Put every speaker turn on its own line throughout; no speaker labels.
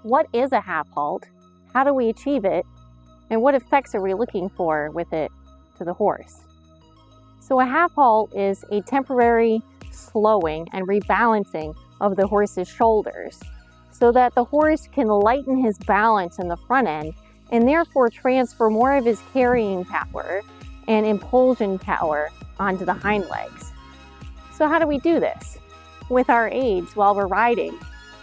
What is a half halt? How do we achieve it? And what effects are we looking for with it to the horse? So a half halt is a temporary slowing and rebalancing of the horse's shoulders so that the horse can lighten his balance in the front end and therefore transfer more of his carrying power and impulsion power onto the hind legs. So how do we do this? With our aids while we're riding,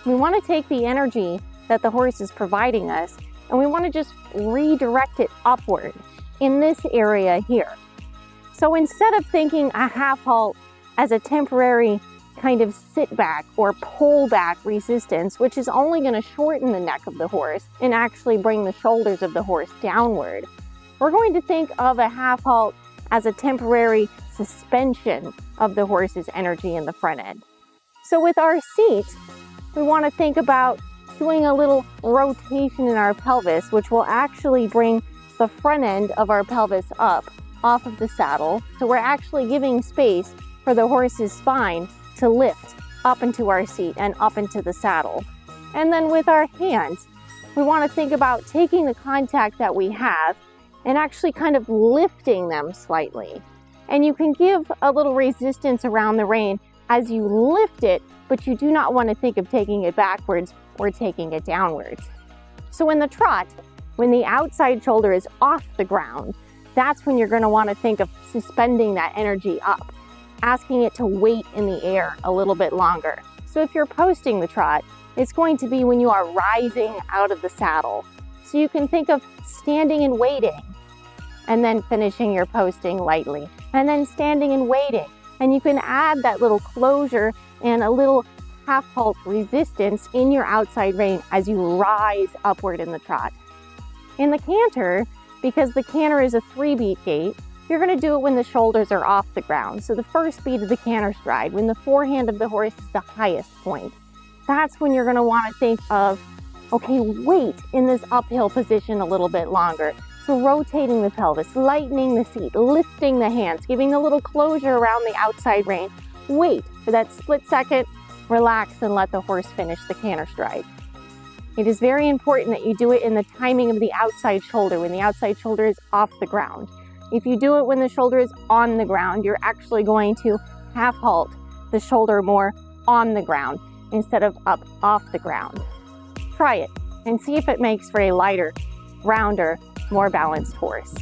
we want to take the energy that the horse is providing us and we want to just redirect it upward in this area here. So instead of thinking a half halt as a temporary kind of sit back or pull back resistance, which is only going to shorten the neck of the horse and actually bring the shoulders of the horse downward, we're going to think of a half halt as a temporary suspension of the horse's energy in the front end. So with our seat, we want to think about doing a little rotation in our pelvis, which will actually bring the front end of our pelvis up off of the saddle. So we're actually giving space for the horse's spine to lift up into our seat and up into the saddle. And then with our hands, we want to think about taking the contact that we have and actually kind of lifting them slightly. And you can give a little resistance around the rein as you lift it, but you do not want to think of taking it backwards or taking it downwards. So in the trot, when the outside shoulder is off the ground, that's when you're going to want to think of suspending that energy up, asking it to wait in the air a little bit longer. So if you're posting the trot, it's going to be when you are rising out of the saddle. So you can think of standing and waiting, and then finishing your posting lightly, and then standing and waiting. And you can add that little closure and a little half halt resistance in your outside rein as you rise upward in the trot. In the canter, because the canter is a 3-beat gait, you're going to do it when the shoulders are off the ground. So the first beat of the canter stride, when the forehand of the horse is the highest point, that's when you're going to want to think of, okay, wait in this uphill position a little bit longer. So rotating the pelvis, lightening the seat, lifting the hands, giving a little closure around the outside rein. Wait for that split second, relax, and let the horse finish the canter stride. It is very important that you do it in the timing of the outside shoulder, when the outside shoulder is off the ground. If you do it when the shoulder is on the ground, you're actually going to half halt the shoulder more on the ground instead of up off the ground. Try it and see if it makes for a lighter, rounder, more balanced horse.